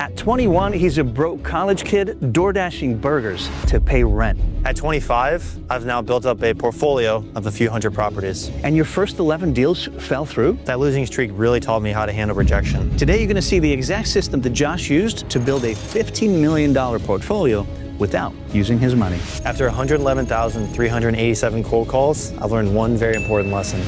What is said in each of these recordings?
At 21, he's a broke college kid door-dashing burgers to pay rent. At 25, I've now built up a portfolio of a few hundred properties. And your first 11 deals fell through? That losing streak really taught me how to handle rejection. Today, you're going to see the exact system that Josh used to build a $15 million portfolio without using his money. After 111,387 cold calls, I've learned one very important lesson.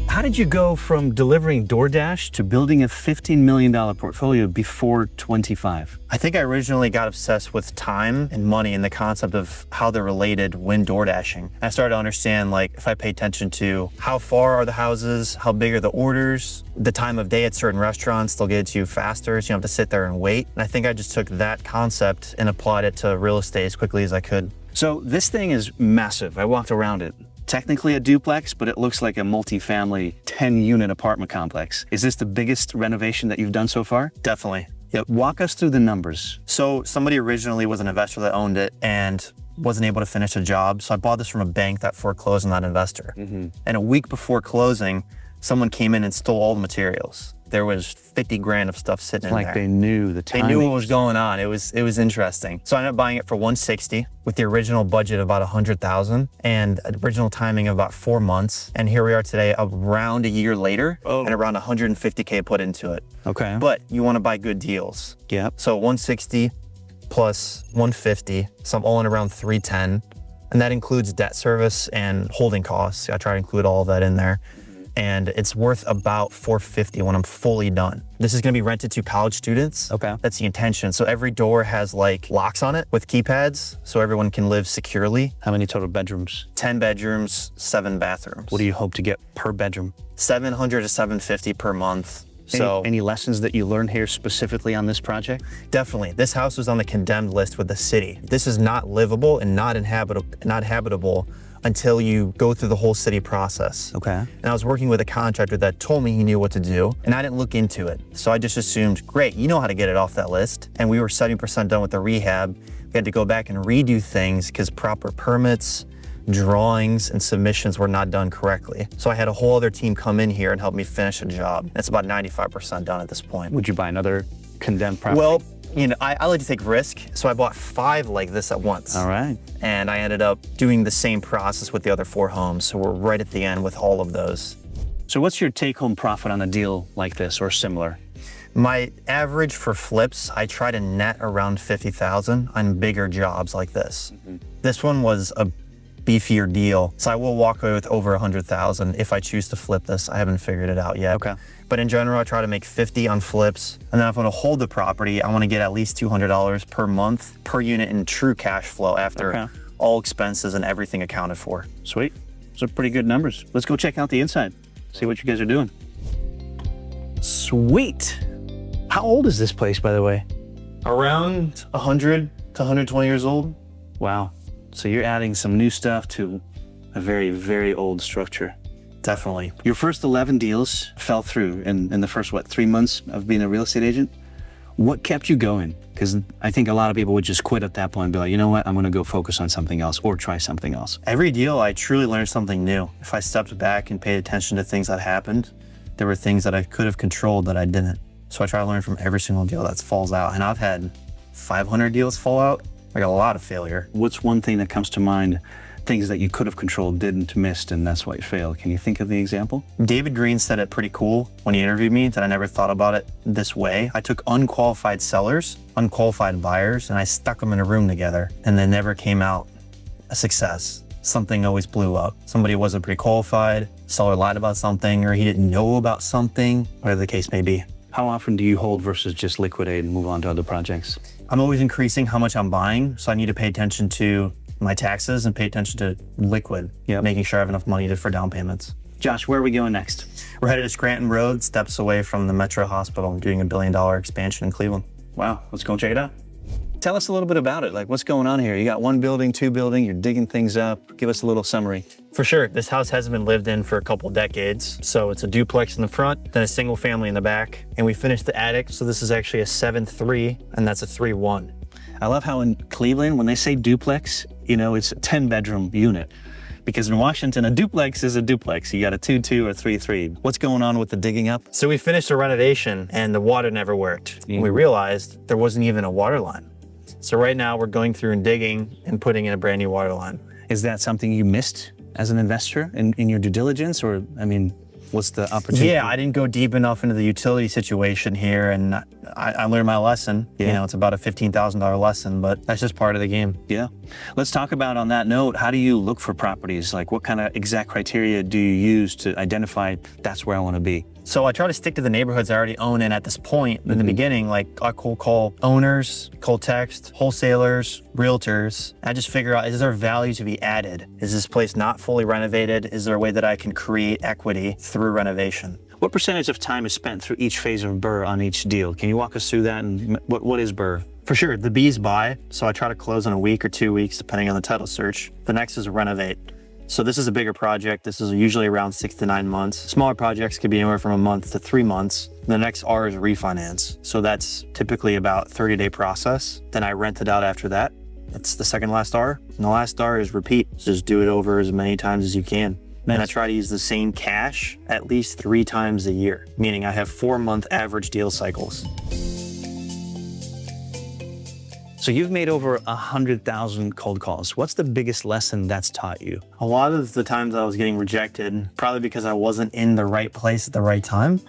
How did you go from delivering DoorDash to building a $15 million portfolio before 25? I think I originally got obsessed with time and money and the concept of how they're related when DoorDashing. I started to understand, like, if I pay attention to how far are the houses, how big are the orders, the time of day at certain restaurants, they'll get it to you faster, so you don't have to sit there and wait. And I think I just took that concept and applied it to real estate as quickly as I could. So this thing is massive. I walked around it. Technically a duplex, but it looks like a multi-family 10-unit apartment complex. Is this the biggest renovation that you've done so far? Definitely. Yep. Walk us through the numbers. So somebody originally was an investor that owned it and wasn't able to finish a job. So I bought this from a bank that foreclosed on that investor. And a week before closing, someone came in and stole all the materials. There was 50 grand of stuff sitting in there. Like they knew the timing. They knew what was going on. It was interesting. So I ended up buying it for 160 with the original budget of about 100,000 and original timing of about 4 months. And here we are today, around a year later, and around 150K put into it. Okay. But you want to buy good deals. Yep. So 160 plus 150, so I'm all in around 310. And that includes debt service and holding costs. I try to include all of that in there. And it's worth about 450 when I'm fully done. This is gonna be rented to college students. Okay. That's the intention. So every door has like locks on it with keypads so everyone can live securely. How many total bedrooms? 10 bedrooms, 7 bathrooms. What do you hope to get per bedroom? 700 to 750 per month. So any lessons that you learned here specifically on this project? Definitely. This house was on the condemned list with the city. This is not livable and not habitable until you go through the whole city process. Okay. And I was working with a contractor that told me he knew what to do, and I didn't look into it. So I just assumed, great, you know how to get it off that list. And we were 70% done with the rehab. We had to go back and redo things because proper permits, drawings, and submissions were not done correctly. So I had a whole other team come in here and help me finish a job. It's about 95% done at this point. Would you buy another condemned property? Well, you know, I like to take risk, so I bought 5 like this at once. All right. And I ended up doing the same process with the other 4 homes, so we're right at the end with all of those. So what's your take-home profit on a deal like this or similar? My average for flips, I try to net around 50,000 on bigger jobs like this. This one was a beefier deal, so I will walk away with over 100,000 if I choose to flip this. I haven't figured it out yet. Okay. But in general, I try to make 50 on flips. And then if I'm gonna hold the property, I wanna get at least $200 per month per unit in true cash flow after all expenses and everything accounted for. Sweet. Those are pretty good numbers. Let's go check out the inside, see what you guys are doing. Sweet. How old is this place, by the way? Around 100 to 120 years old. Wow. So you're adding some new stuff to a very, very old structure. Definitely. Your first 11 deals fell through in the first, 3 months of being a real estate agent? What kept you going? Because I think a lot of people would just quit at that point and be like, you know what, I'm gonna go focus on something else or try something else. Every deal, I truly learned something new. If I stepped back and paid attention to things that happened, there were things that I could have controlled that I didn't. So I try to learn from every single deal that falls out. And I've had 500 deals fall out, like a lot of failure. What's one thing that comes to mind, things that you could have controlled, didn't, missed, and that's why it failed? Can you think of the example? David Green said it pretty cool when he interviewed me that I never thought about it this way. I took unqualified sellers, unqualified buyers, and I stuck them in a room together, and they never came out a success. Something always blew up. Somebody wasn't pre-qualified, seller lied about something, or he didn't know about something, whatever the case may be. How often do you hold versus just liquidate and move on to other projects? I'm always increasing how much I'm buying, so I need to pay attention to my taxes and pay attention to liquid, making sure I have enough money for down payments. Josh, where are we going next? We're headed to Scranton Road, steps away from the Metro Hospital. I'm doing $1 billion expansion in Cleveland. Wow, let's go check it out. Tell us a little bit about it. Like, what's going on here? You got 1 building, 2 building, you're digging things up. Give us a little summary. For sure, this house hasn't been lived in for a couple decades. So it's a duplex in the front, then a single family in the back. And we finished the attic, so this is actually a 7-3, and that's a 3-1. I love how in Cleveland, when they say duplex, you know, it's a 10-bedroom unit. Because in Washington, a duplex is a duplex. You got a 2-2 or 3-3. What's going on with the digging up? So we finished the renovation and the water never worked. Yeah. We realized there wasn't even a water line. So right now we're going through and digging and putting in a brand new water line. Is that something you missed as an investor in your due diligence? Or, I mean, what's the opportunity? Yeah, I didn't go deep enough into the utility situation here, and I learned my lesson. Yeah. You know, it's about a $15,000 lesson, but that's just part of the game. Yeah. Let's talk about, on that note, how do you look for properties? Like, what kind of exact criteria do you use to identify that's where I want to be? So I try to stick to the neighborhoods I already own in at this point. In the beginning, like I cold call owners, cold text, wholesalers, realtors. I just figure out, is there value to be added? Is this place not fully renovated? Is there a way that I can create equity through renovation? What percentage of time is spent through each phase of BRRRR on each deal? Can you walk us through that? And what is BRRRR? For sure, the B's buy. So I try to close in a week or 2 weeks, depending on the title search. The next is renovate. So this is a bigger project. This is usually around 6 to 9 months. Smaller projects could be anywhere from a month to 3 months. The next R is refinance. So that's typically about 30-day process. Then I rent it out after that. That's the second last R. And the last R is repeat. So just do it over as many times as you can. And I try to use the same cash at least 3 times a year, meaning I have 4-month average deal cycles. So you've made over 100,000 cold calls. What's the biggest lesson that's taught you? A lot of the times I was getting rejected, probably because I wasn't in the right place at the right time.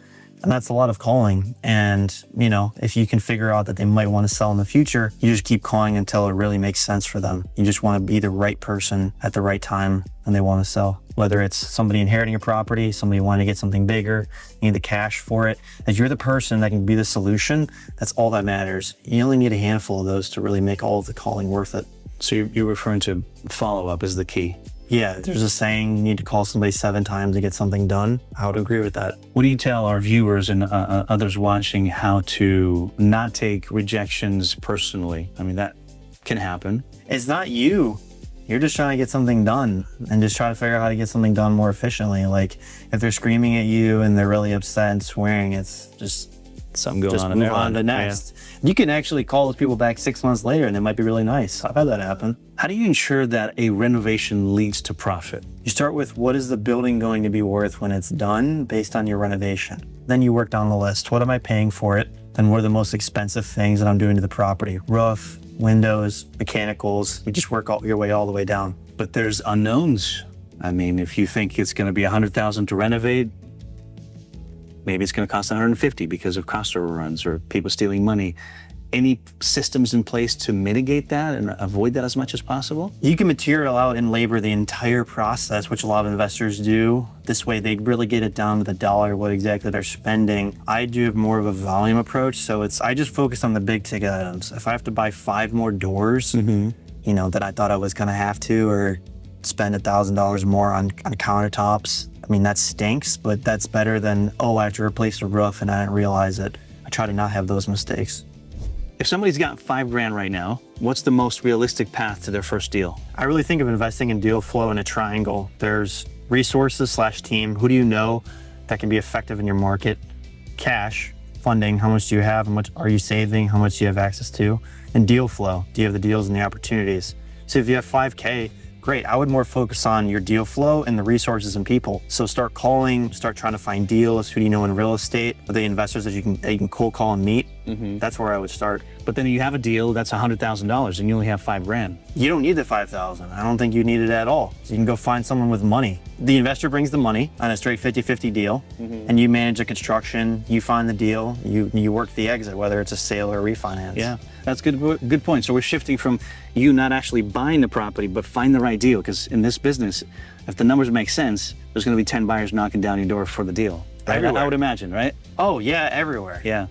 And that's a lot of calling. And, you know, if you can figure out that they might want to sell in the future, you just keep calling until it really makes sense for them. You just want to be the right person at the right time and they want to sell. Whether it's somebody inheriting a property, somebody wanting to get something bigger, you need the cash for it. If you're the person that can be the solution, that's all that matters. You only need a handful of those to really make all of the calling worth it. So you're referring to follow-up as the key. Yeah, there's a saying, you need to call somebody 7 times to get something done. I would agree with that. What do you tell our viewers and others watching how to not take rejections personally? I mean, that can happen. It's not you. You're just trying to get something done and just try to figure out how to get something done more efficiently. Like if they're screaming at you and they're really upset and swearing, it's just something going just on in move there. on to next. You can actually call those people back 6 months later and it might be really nice. I've had that happen. How do you ensure that a renovation leads to profit? You start with what is the building going to be worth when it's done based on your renovation. Then you work down the list. What am I paying for it? Then what are the most expensive things that I'm doing to the property? Roof, windows, mechanicals. You just work your way all the way down. But there's unknowns. I mean, if you think it's going to be $100,000 to renovate, maybe it's going to cost 150 because of cost overruns or people stealing money. Any systems in place to mitigate that and avoid that as much as possible? You can material out and labor the entire process, which a lot of investors do. This way they really get it down to the dollar, what exactly they're spending. I do more of a volume approach, so I just focus on the big ticket items. If I have to buy 5 more doors, you know, that I thought I was gonna have to, or spend $1,000 more on countertops, I mean, that stinks, but that's better than, oh, I have to replace the roof and I didn't realize it. I try to not have those mistakes. If somebody's got $5,000 right now, what's the most realistic path to their first deal? I really think of investing in deal flow in a triangle. There's resources / team. Who do you know that can be effective in your market? Cash, funding, how much do you have? How much are you saving? How much do you have access to? And deal flow, do you have the deals and the opportunities? So if you have 5K, great. I would more focus on your deal flow and the resources and people. So start calling, start trying to find deals. Who do you know in real estate? Are they investors that you can cold call and meet? That's where I would start. But then you have a deal that's $100,000 and you only have $5,000. You don't need the 5,000. I don't think you need it at all. So you can go find someone with money. The investor brings the money on a straight 50-50 deal, and you manage the construction, you find the deal, you work the exit, whether it's a sale or a refinance. Yeah, that's good point. So we're shifting from you not actually buying the property, but find the right deal. Because in this business, if the numbers make sense, there's going to be 10 buyers knocking down your door for the deal. Right? I would imagine, right? Oh yeah, everywhere. Yeah.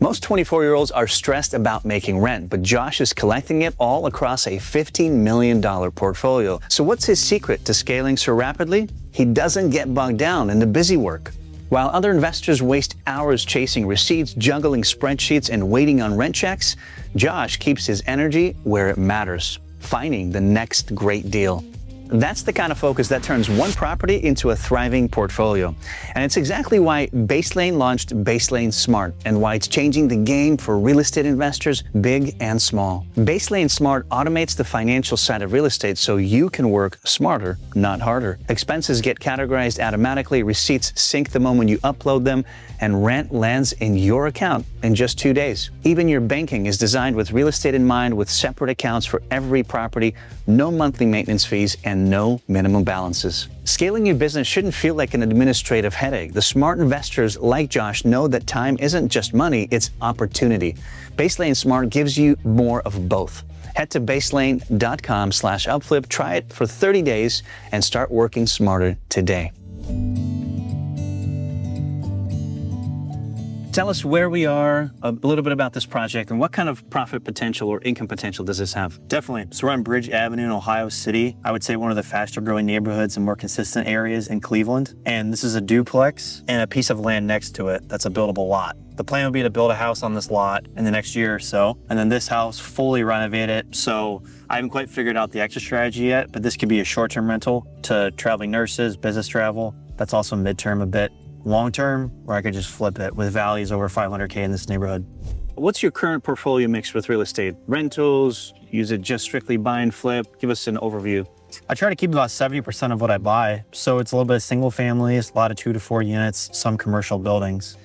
Most 24-year-olds are stressed about making rent, but Josh is collecting it all across a $15 million portfolio. So what's his secret to scaling so rapidly? He doesn't get bogged down in the busy work. While other investors waste hours chasing receipts, juggling spreadsheets, and waiting on rent checks, Josh keeps his energy where it matters, finding the next great deal. That's the kind of focus that turns one property into a thriving portfolio. And it's exactly why BaseLane launched BaseLane Smart and why it's changing the game for real estate investors, big and small. BaseLane Smart automates the financial side of real estate so you can work smarter, not harder. Expenses get categorized automatically, receipts sync the moment you upload them, and rent lands in your account in just 2 days. Even your banking is designed with real estate in mind, with separate accounts for every property, no monthly maintenance fees, and no minimum balances. Scaling your business shouldn't feel like an administrative headache. The smart investors like Josh know that time isn't just money, it's opportunity. BaseLane Smart gives you more of both. Head to baselane.com/UpFlip, try it for 30 days, and start working smarter today. Tell us where we are, a little bit about this project, and what kind of profit potential or income potential does this have? Definitely. So we're on Bridge Avenue in Ohio City. I would say one of the faster growing neighborhoods and more consistent areas in Cleveland. And this is a duplex and a piece of land next to it that's a buildable lot. The plan would be to build a house on this lot in the next year or so, and then this house fully renovate it. So I haven't quite figured out the exit strategy yet, but this could be a short-term rental to traveling nurses, business travel. That's also midterm a bit. Long-term, where I could just flip it with values over 500K in this neighborhood. What's your current portfolio mix with real estate? Rentals? Use it just strictly buy and flip? Give us an overview. I try to keep about 70% of what I buy. So it's a little bit of single families, a lot of 2 to 4 units, some commercial buildings.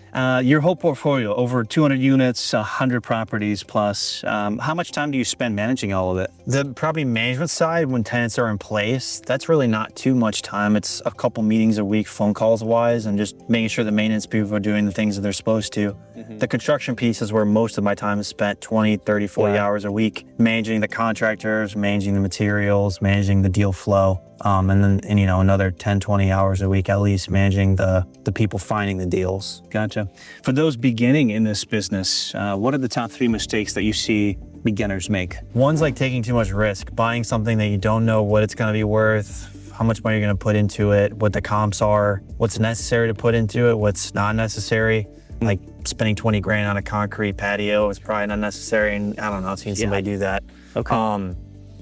Your whole portfolio, over 200 units, 100 properties plus. How much time do you spend managing all of it? The property management side, when tenants are in place, that's really not too much time. It's a couple meetings a week, phone calls wise, and just making sure the maintenance people are doing the things that they're supposed to. The construction piece is where most of my time is spent, 20, 30, 40 hours a week, managing the contractors, managing the materials, managing the deal flow. And then, you know, another 10, 20 hours a week at least managing the people finding the deals. Gotcha. For those beginning in this business, what are the top 3 mistakes that you see beginners make? One's like taking too much risk, buying something that you don't know what it's going to be worth, how much money you're going to put into it, what the comps are, what's necessary to put into it, what's not necessary. Like spending 20 grand on a concrete patio is probably not necessary. And I don't know, I've seen somebody do that. Okay.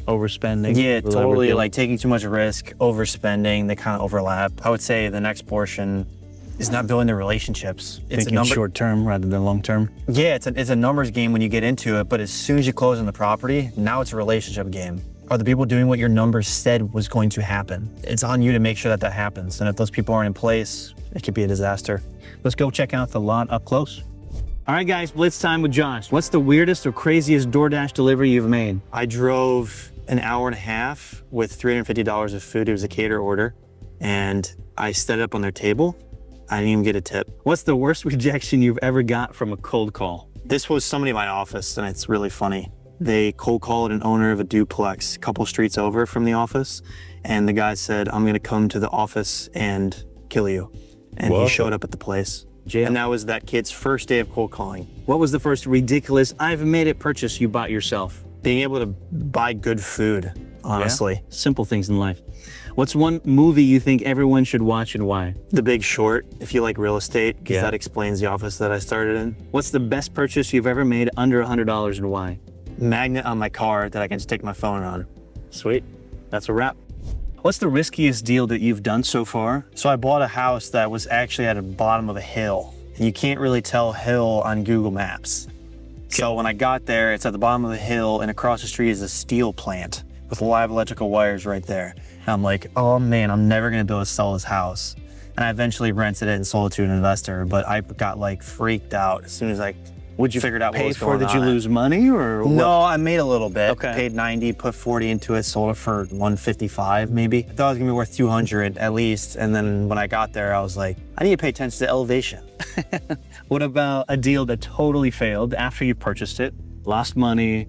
Overspending. Yeah, totally. Like taking too much risk, overspending, they kind of overlap. I would say the next portion is not building the relationships. It's Thinking short term rather than long term. Yeah, it's a numbers game when you get into it, but as soon as you close on the property, now it's a relationship game. Are the people doing what your numbers said was going to happen? It's on you to make sure that happens. And if those people aren't in place, it could be a disaster. Let's go check out the lot up close. All right, guys, blitz time with Josh. What's the weirdest or craziest DoorDash delivery you've made? I drove an hour and a half with $350 of food. It was a cater order, and I set it up on their table. I didn't even get a tip. What's the worst rejection you've ever got from a cold call? This was somebody in my office, and it's really funny. They cold called an owner of a duplex a couple streets over from the office, and the guy said, "I'm gonna come to the office and kill you." And he showed up at the place. Jail. And that was that kid's first day of cold calling. What was the first ridiculous, I've made it purchase you bought yourself? Being able to buy good food, honestly. Yeah? Simple things in life. What's one movie you think everyone should watch and why? The Big Short, if you like real estate, because Yeah. that explains the office that I started in. What's the best purchase you've ever made under $100 and why? Magnet on my car that I can just take my phone on. Sweet. That's a wrap. What's the riskiest deal that you've done so far? So I bought a house that was actually at the bottom of a hill. And you can't really tell hill on Google Maps. So when I got there, it's at the bottom of the hill, and across the street is a steel plant with live electrical wires right there. And I'm like, oh man, I'm never gonna be able to sell this house. And I eventually rented it and sold it to an investor, but I got like freaked out as soon as I figured out what was going on. Did you lose money or what? No, I made a little bit. Okay. Paid 90, put 40 into it, sold it for 155 maybe. I thought it was gonna be worth 200 at least. And then when I got there, I was like, I need to pay attention to elevation. What about a deal that totally failed after you purchased it, lost money?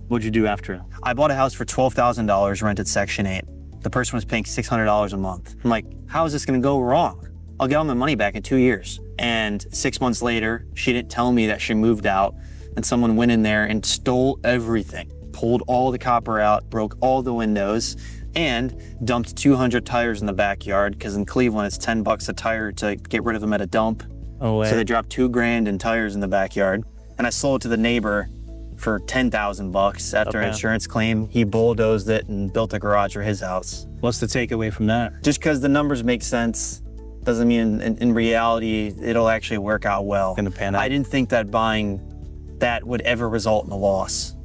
What'd you do after? I bought a house for $12,000, rented Section 8. The person was paying $600 a month. I'm like, how is this gonna go wrong? I'll get all my money back in 2 years. And 6 months later, she didn't tell me that she moved out, and someone went in there and stole everything, pulled all the copper out, broke all the windows, and dumped 200 tires in the backyard, because in Cleveland, it's $10 a tire to get rid of them at a dump. Oh, So they dropped $2 grand in tires in the backyard. And I sold it to the neighbor for 10,000 bucks after an Okay. insurance claim. He bulldozed it and built a garage for his house. What's the takeaway from that? Just because the numbers make sense doesn't mean in reality it'll actually work out well. Gonna pan out. I didn't think that buying that would ever result in a loss.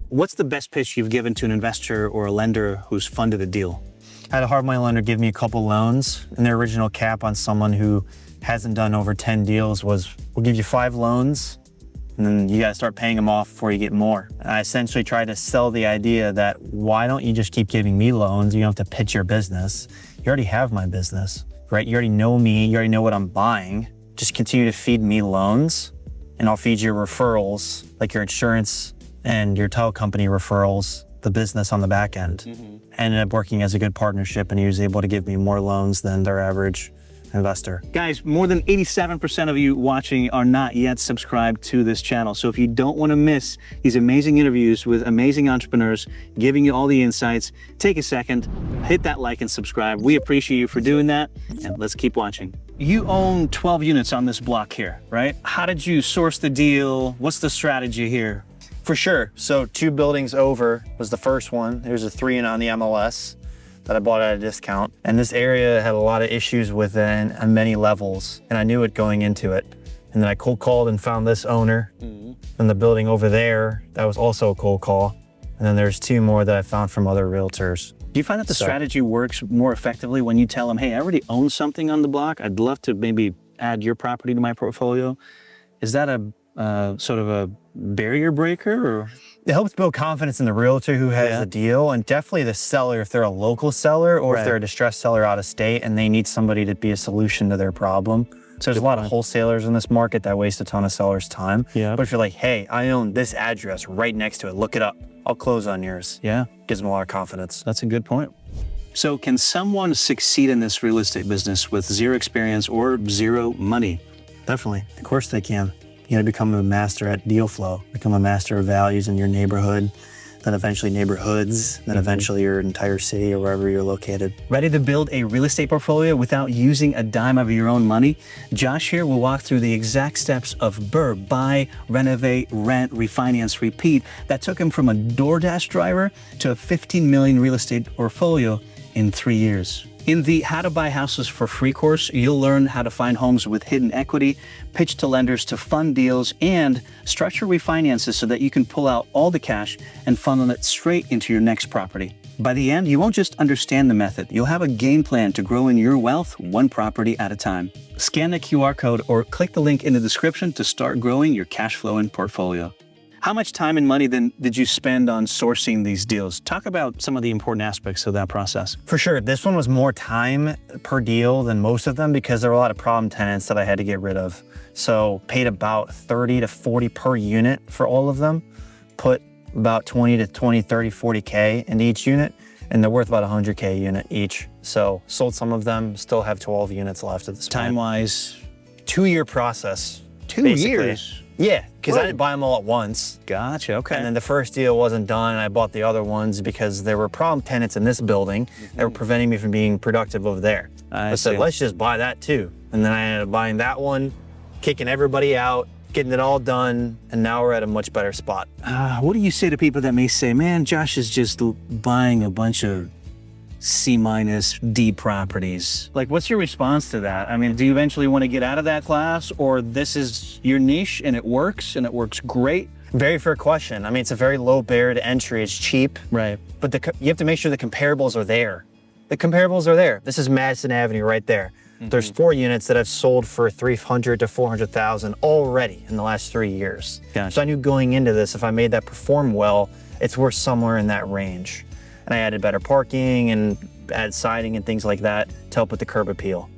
What's the best pitch you've given to an investor or a lender who's funded a deal? I had a hard money lender give me a couple loans, and their original cap on someone who hasn't done over 10 deals was, we'll give you 5 loans, and then you gotta start paying them off before you get more. And I essentially tried to sell the idea that why don't you just keep giving me loans? You don't have to pitch your business. You already have my business, right? You already know me, you already know what I'm buying. Just continue to feed me loans, and I'll feed you referrals, like your insurance and your title company referrals, the business on the back end. Ended up working as a good partnership, and he was able to give me more loans than their average investor. Guys, more than 87% of you watching are not yet subscribed to this channel. So if you don't want to miss these amazing interviews with amazing entrepreneurs, giving you all the insights, take a second, hit that like and subscribe. We appreciate you for doing that, and let's keep watching. You own 12 units on this block here, right? How did you source the deal? What's the strategy here? For sure. So 2 buildings over was the first one. There's a 3 on the MLS that I bought at a discount. And this area had a lot of issues with it on many levels. And I knew it going into it. And then I cold called and found this owner. And the building over there, that was also a cold call. And then there's 2 more that I found from other realtors. Do you find that the strategy works more effectively when you tell them, hey, I already own something on the block. I'd love to maybe add your property to my portfolio. Is that a sort of a barrier breaker? Or? It helps build confidence in the realtor who has the deal, and definitely the seller if they're a local seller or if they're a distressed seller out of state and they need somebody to be a solution to their problem. So there's a lot of wholesalers in this market that waste a ton of sellers' time. Yeah. But if you're like, hey, I own this address right next to it, look it up. I'll close on yours. Yeah. Gives them a lot of confidence. That's a good point. So can someone succeed in this real estate business with 0 experience or 0 money? Definitely. Of course they can. You gotta become a master at deal flow, become a master of values in your neighborhood, then eventually neighborhoods, then eventually your entire city or wherever you're located. Ready to build a real estate portfolio without using a dime of your own money? Josh here will walk through the exact steps of BRRRR, buy, renovate, rent, refinance, repeat, that took him from a DoorDash driver to a 15 million real estate portfolio in 3 years. In the How to Buy Houses for Free course, you'll learn how to find homes with hidden equity, pitch to lenders to fund deals, and structure refinances so that you can pull out all the cash and funnel it straight into your next property. By the end, you won't just understand the method, you'll have a game plan to grow in your wealth one property at a time. Scan the QR code or click the link in the description to start growing your cash flow and portfolio. How much time and money then did you spend on sourcing these deals? Talk about some of the important aspects of that process. For sure, this one was more time per deal than most of them because there were a lot of problem tenants that I had to get rid of. So paid about 30 to 40 per unit for all of them, put about 20 to 30, 40K into each unit, and they're worth about 100K a unit each. So sold some of them, still have 12 units left at this point. Time-wise, 2-year process. 2 basically. years? Yeah, because I didn't buy them all at once. Gotcha, okay. And then the first deal wasn't done, and I bought the other ones because there were problem tenants in this building that were preventing me from being productive over there. I said, let's just buy that too. And then I ended up buying that one, kicking everybody out, getting it all done, and now we're at a much better spot. What do you say to people that may say, man, Josh is just buying a bunch of C-D properties? Like, what's your response to that? I mean, do you eventually want to get out of that class, or this is your niche and it works great? Very fair question. I mean, it's a very low barrier to entry. It's cheap. Right. But you have to make sure the comparables are there. The comparables are there. This is Madison Avenue right there. There's 4 units that have sold for 300 to 400,000 already in the last 3 years. Gotcha. So I knew going into this, if I made that perform well, it's worth somewhere in that range. And I added better parking and added siding and things like that to help with the curb appeal.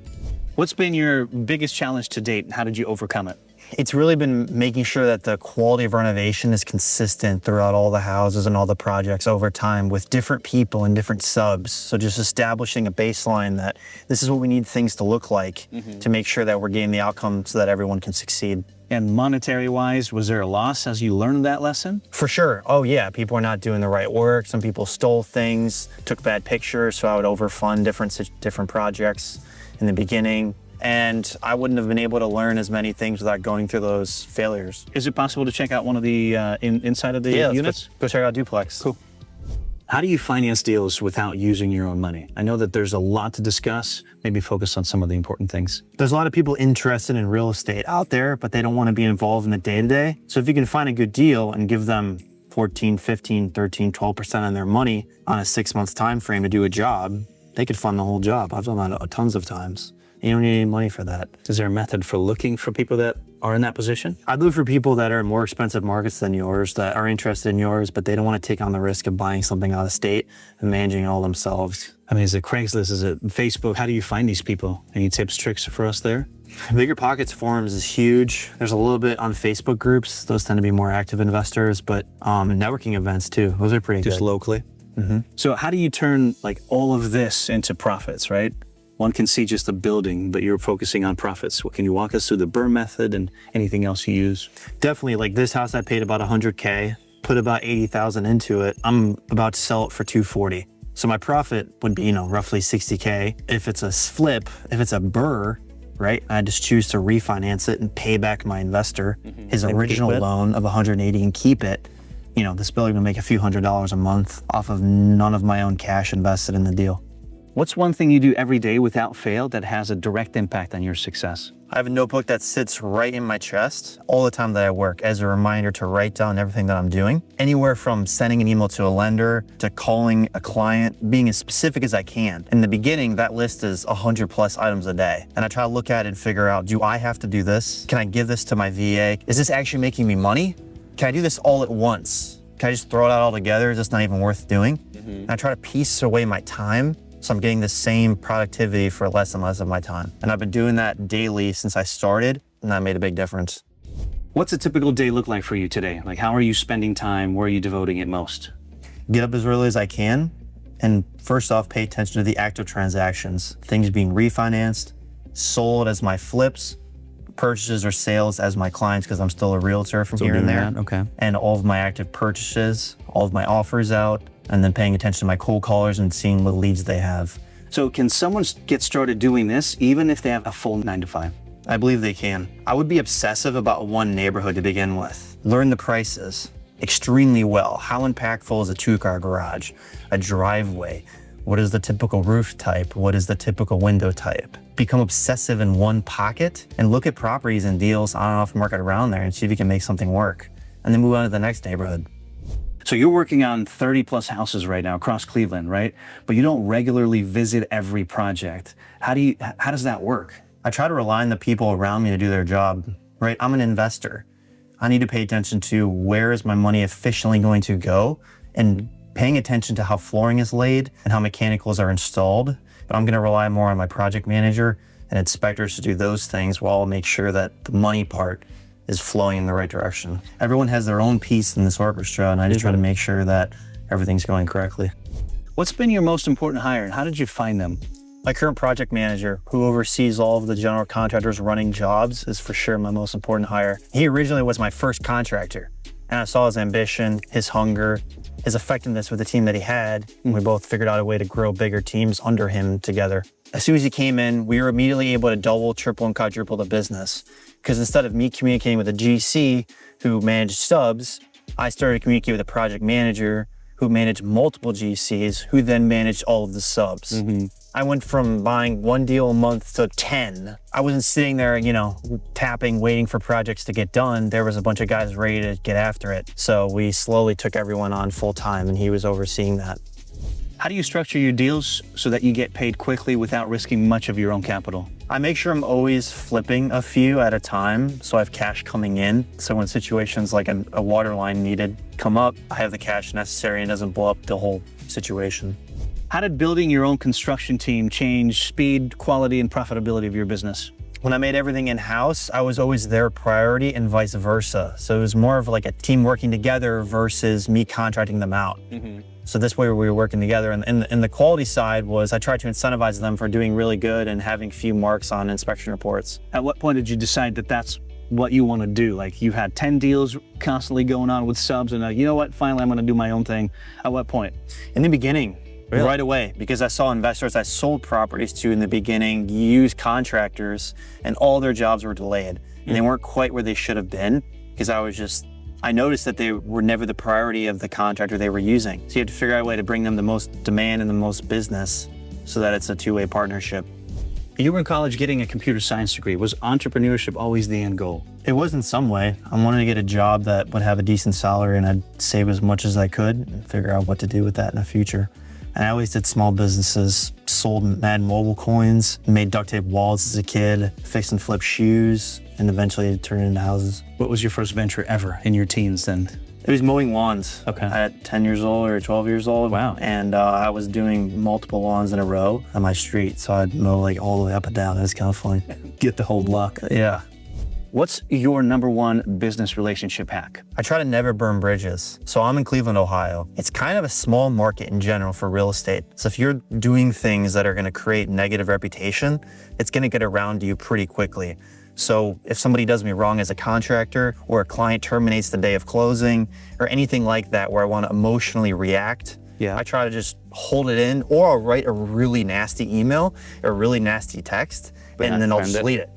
What's been your biggest challenge to date, and how did you overcome it? It's really been making sure that the quality of renovation is consistent throughout all the houses and all the projects over time with different people and different subs. So just establishing a baseline that this is what we need things to look like to make sure that we're getting the outcome so that everyone can succeed. And monetary-wise, was there a loss as you learned that lesson? For sure. Oh yeah, people are not doing the right work. Some people stole things, took bad pictures, so I would overfund different projects in the beginning. and I wouldn't have been able to learn as many things without going through those failures. Is it possible to check out one of the inside of the units? Go check out Duplex. Cool. How do you finance deals without using your own money? I know that there's a lot to discuss. Maybe focus on some of the important things. There's a lot of people interested in real estate out there, but they don't want to be involved in the day-to-day. So if you can find a good deal and give them 14, 15, 13, 12% on their money on a 6-month time frame to do a job, they could fund the whole job. I've done that tons of times. You don't need any money for that. Is there a method for looking for people that are in that position? I'd look for people that are in more expensive markets than yours, that are interested in yours, but they don't want to take on the risk of buying something out of state and managing it all themselves. I mean, is it Craigslist? Is it Facebook? How do you find these people? Any tips, tricks for us there? BiggerPockets forums is huge. There's a little bit on Facebook groups. Those tend to be more active investors, but networking events too. Those are pretty good. Just locally? Mm-hmm. So how do you turn like all of this into profits, right? One can see just the building, but you're focusing on profits. Can you walk us through the BRRRR method and anything else you use? Definitely. Like this house, I paid about 100K, put about 80,000 into it. I'm about to sell it for 240. So my profit would be, roughly 60K. If it's a flip, if it's a BRRRR, right? I just choose to refinance it and pay back my investor his original loan of 180 and keep it. This building will make a few $100s a month off of none of my own cash invested in the deal. What's one thing you do every day without fail that has a direct impact on your success? I have a notebook that sits right in my chest all the time that I work as a reminder to write down everything that I'm doing. Anywhere from sending an email to a lender to calling a client, being as specific as I can. In the beginning, that list is 100+ items a day. And I try to look at it and figure out, do I have to do this? Can I give this to my VA? Is this actually making me money? Can I do this all at once? Can I just throw it out all together? Is this not even worth doing? And I try to piece away my time so I'm getting the same productivity for less and less of my time. And I've been doing that daily since I started, and that made a big difference. What's a typical day look like for you today? Like, how are you spending time? Where are you devoting it most? Get up as early as I can, and first off, pay attention to the active transactions. Things being refinanced, sold as my flips, purchases or sales as my clients, because I'm still a realtor from here and there. Okay. And all of my active purchases, all of my offers out, and then paying attention to my cold callers and seeing what leads they have. So can someone get started doing this even if they have a full 9 to 5? I believe they can. I would be obsessive about one neighborhood to begin with. Learn the prices extremely well. How impactful is a 2-car garage, a driveway? What is the typical roof type? What is the typical window type? Become obsessive in one pocket and look at properties and deals on and off the market around there and see if you can make something work. And then move on to the next neighborhood. So you're working on 30+ houses right now across Cleveland, right? But you don't regularly visit every project. How does that work? I try to rely on the people around me to do their job, right? I'm an investor. I need to pay attention to where is my money efficiently going to go and paying attention to how flooring is laid and how mechanicals are installed. But I'm gonna rely more on my project manager and inspectors to do those things while I'll make sure that the money part is flowing in the right direction. Everyone has their own piece in this orchestra, and I just try to make sure that everything's going correctly. What's been your most important hire, and how did you find them? My current project manager, who oversees all of the general contractors running jobs, is for sure my most important hire. He originally was my first contractor, and I saw his ambition, his hunger, his effectiveness with the team that he had, and we both figured out a way to grow bigger teams under him together. As soon as he came in, we were immediately able to double, triple, and quadruple the business. Because instead of me communicating with a GC who managed subs, I started communicating with a project manager who managed multiple GCs who then managed all of the subs. I went from buying 1 deal a month to 10. I wasn't sitting there, tapping, waiting for projects to get done. There was a bunch of guys ready to get after it. So we slowly took everyone on full time, and he was overseeing that. How do you structure your deals so that you get paid quickly without risking much of your own capital? I make sure I'm always flipping a few at a time so I have cash coming in. So when situations like a water line needed come up, I have the cash necessary and doesn't blow up the whole situation. How did building your own construction team change speed, quality, and profitability of your business? When I made everything in-house, I was always their priority and vice versa. So it was more of like a team working together versus me contracting them out. So this way we were working together. And the quality side was I tried to incentivize them for doing really good and having few marks on inspection reports. At what point did you decide that that's what you want to do? Like you had 10 deals constantly going on with subs and you know what, finally I'm going to do my own thing. At what point? In the beginning, Really? right away, because I saw investors I sold properties to in the beginning use contractors, and all their jobs were delayed. And they weren't quite where they should have been, because I noticed that they were never the priority of the contractor they were using. So you have to figure out a way to bring them the most demand and the most business so that it's a two-way partnership. You were in college getting a computer science degree. Was entrepreneurship always the end goal? It was in some way. I wanted to get a job that would have a decent salary, and I'd save as much as I could and figure out what to do with that in the future. And I always did small businesses, sold Mad Mobile coins, made duct tape wallets as a kid, fixed and flipped shoes, and eventually it turned into houses. What was your first venture ever in your teens then? It was mowing lawns. Okay. At 10 years old or 12 years old. Wow. And I was doing multiple lawns in a row on my street. So I'd mow like all the way up and down. It was kind of fun. Get the whole block. Yeah. What's your number one business relationship hack? I try to never burn bridges. So I'm in Cleveland, Ohio. It's kind of a small market in general for real estate. So if you're doing things that are going to create negative reputation, it's going to get around you pretty quickly. So if somebody does me wrong as a contractor, or a client terminates the day of closing, or anything like that where I want to emotionally react, I try to just hold it in, or I'll write a really nasty email or a really nasty text, and then I'll just delete it.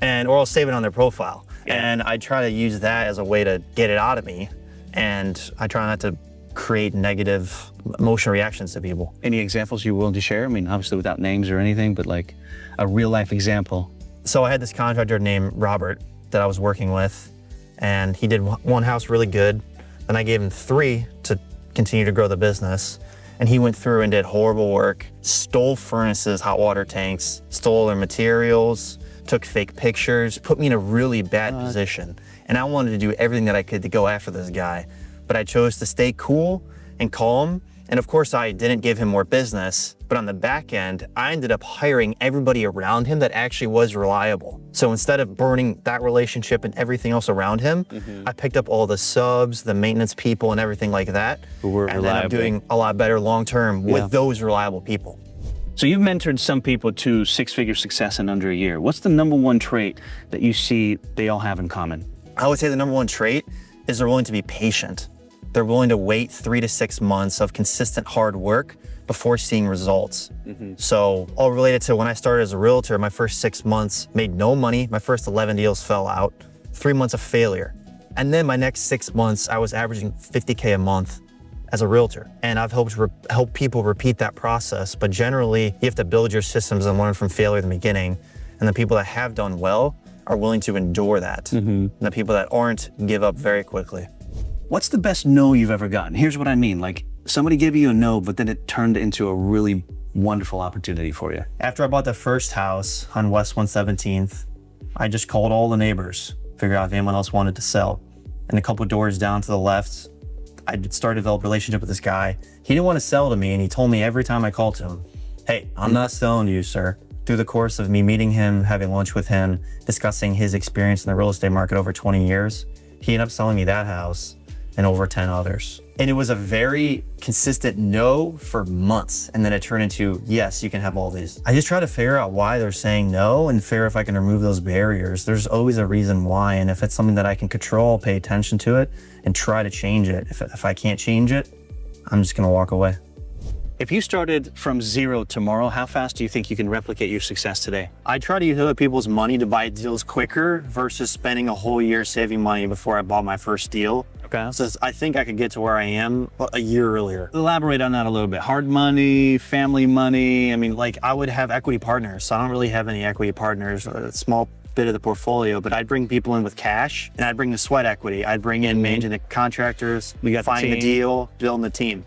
Or I'll save it on their profile. And I try to use that as a way to get it out of me. And I try not to create negative emotional reactions to people. Any examples you're willing to share? I mean, obviously without names or anything, but like a real life example. So I had this contractor named Robert that I was working with, and he did one house really good. Then I gave him 3 to continue to grow the business. And he went through and did horrible work, stole furnaces, hot water tanks, stole their materials, took fake pictures, put me in a really bad position. And I wanted to do everything that I could to go after this guy. But I chose to stay cool and calm. And of course, I didn't give him more business, but on the back end, I ended up hiring everybody around him that actually was reliable. So instead of burning that relationship and everything else around him, I picked up all the subs, the maintenance people, and everything like that. Who were and then I'm doing a lot better long-term with those reliable people. So you've mentored some people to 6-figure success in under a year. What's the number one trait that you see they all have in common? I would say the number one trait is they're willing to be patient. They're willing to wait 3 to 6 months of consistent hard work before seeing results. So all related to when I started as a realtor, my first 6 months made no money. My first 11 deals fell out, 3 months of failure. And then my next 6 months, I was averaging $50K a month as a realtor. And I've helped people repeat that process. But generally, you have to build your systems and learn from failure in the beginning. And the people that have done well are willing to endure that. And the people that aren't give up very quickly. What's the best no you've ever gotten? Here's what I mean. Like somebody gave you a no, but then it turned into a really wonderful opportunity for you. After I bought the first house on West 117th, I just called all the neighbors, figure out if anyone else wanted to sell. And a couple doors down to the left, I started to develop a relationship with this guy. He didn't want to sell to me, and he told me every time I called to him, hey, I'm not selling to you, sir. Through the course of me meeting him, having lunch with him, discussing his experience in the real estate market over 20 years, he ended up selling me that house and over 10 others. And it was a very consistent no for months. And then it turned into, yes, you can have all these. I just try to figure out why they're saying no and figure if I can remove those barriers. There's always a reason why. And if it's something that I can control, I'll pay attention to it and try to change it. If I can't change it, I'm just gonna walk away. If you started from zero tomorrow, how fast do you think you can replicate your success today? I try to use other people's money to buy deals quicker versus spending a whole year saving money before I bought my first deal. Okay. So I think I could get to where I am a year earlier. Elaborate on that a little bit. Hard money, family money. I mean, like I would have equity partners. So I don't really have any equity partners, a small bit of the portfolio, but I'd bring people in with cash and I'd bring the sweat equity. I'd bring in managing the contractors, finding the deal, building the team.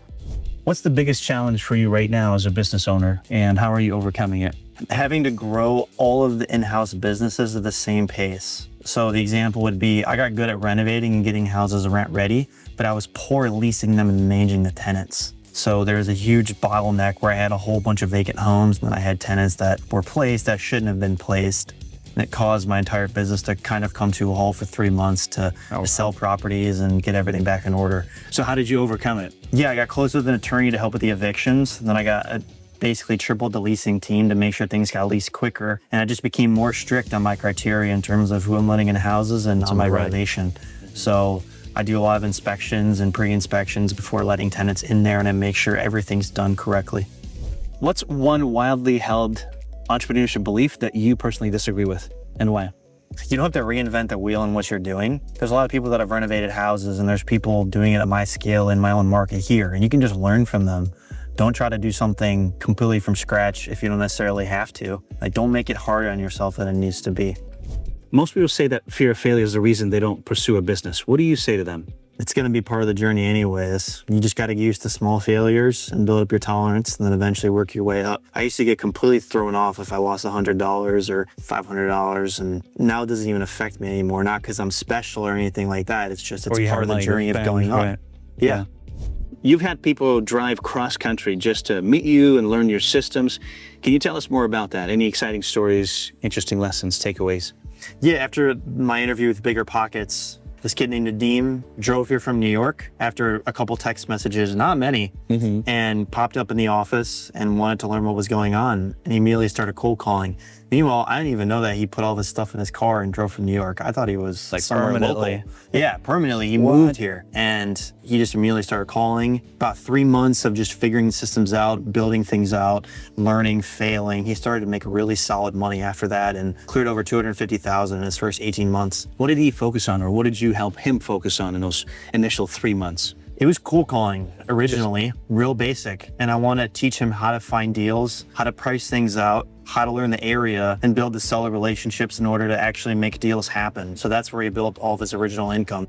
What's the biggest challenge for you right now as a business owner, and how are you overcoming it? Having to grow all of the in-house businesses at the same pace. So the example would be, I got good at renovating and getting houses rent ready, but I was poor at leasing them and managing the tenants. So there was a huge bottleneck where I had a whole bunch of vacant homes, and then I had tenants that were placed that shouldn't have been placed. And it caused my entire business to kind of come to a halt for 3 months to sell properties and get everything back in order. So how did you overcome it? Yeah, I got close with an attorney to help with the evictions. And then I got basically tripled the leasing team to make sure things got leased quicker. And I just became more strict on my criteria in terms of who I'm letting in houses and on my renovation. So I do a lot of inspections and pre-inspections before letting tenants in there, and I make sure everything's done correctly. What's one wildly held entrepreneurship belief that you personally disagree with, and why? You don't have to reinvent the wheel in what you're doing. There's a lot of people that have renovated houses, and there's people doing it at my scale in my own market here, and you can just learn from them. Don't try to do something completely from scratch if you don't necessarily have to. Like, don't make it harder on yourself than it needs to be. Most people say that fear of failure is the reason they don't pursue a business. What do you say to them? It's going to be part of the journey anyways. You just got to get used to small failures and build up your tolerance, and then eventually work your way up. I used to get completely thrown off if I lost $100 or $500, and now it doesn't even affect me anymore. Not because I'm special or anything like that. It's just, it's part of the journey of going up. Right. Yeah. You've had people drive cross country just to meet you and learn your systems. Can you tell us more about that? Any exciting stories, interesting lessons, takeaways? Yeah, after my interview with BiggerPockets, this kid named Nadeem drove here from New York after a couple text messages, not many, and popped up in the office and wanted to learn what was going on. And he immediately started cold calling. Meanwhile, I didn't even know that he put all this stuff in his car and drove from New York. I thought he was like permanently local. Yeah, permanently. He moved here, and he just immediately started calling. About 3 months of just figuring systems out, building things out, learning, failing. He started to make really solid money after that and cleared over $250,000 in his first 18 months. What did he focus on, or what did you help him focus on in those initial 3 months? It was cold calling originally, real basic. And I want to teach him how to find deals, how to price things out, how to learn the area, and build the seller relationships in order to actually make deals happen. So that's where he built all of his original income.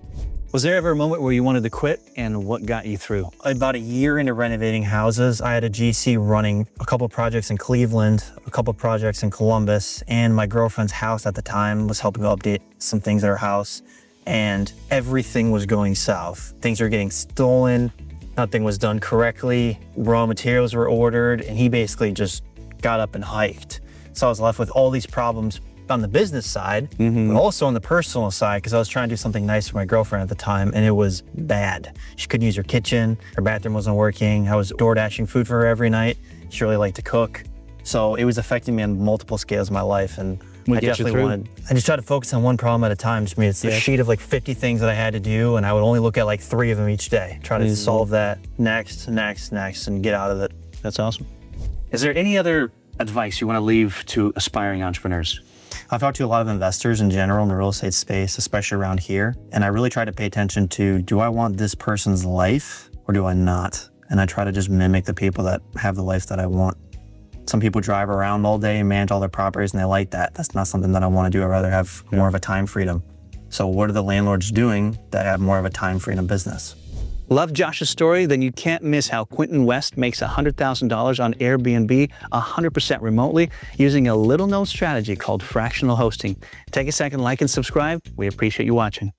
Was there ever a moment where you wanted to quit, and what got you through? About a year into renovating houses, I had a GC running a couple projects in Cleveland, a couple projects in Columbus, and my girlfriend's house at the time was helping update some things at her house. And everything was going south. Things were getting stolen, nothing was done correctly, raw materials were ordered, and he basically just got up and hiked. So I was left with all these problems on the business side, but also on the personal side, because I was trying to do something nice for my girlfriend at the time, and it was bad. She couldn't use her kitchen, her bathroom wasn't working, I was DoorDashing food for her every night. She really liked to cook. So it was affecting me on multiple scales of my life, and I just tried to focus on one problem at a time. Just it's a sheet of like 50 things that I had to do, and I would only look at like 3 of them each day. Try to solve that next, and get out of it. That's awesome. Is there any other advice you want to leave to aspiring entrepreneurs? I've talked to a lot of investors in general in the real estate space, especially around here, and I really try to pay attention to, do I want this person's life or do I not? And I try to just mimic the people that have the life that I want. Some people drive around all day and manage all their properties, and they like that. That's not something that I want to do. I'd rather have more of a time freedom. So what are the landlords doing that have more of a time freedom business? Love Josh's story? Then you can't miss how Quentin West makes $100,000 on Airbnb 100% remotely using a little-known strategy called fractional hosting. Take a second, like and subscribe. We appreciate you watching.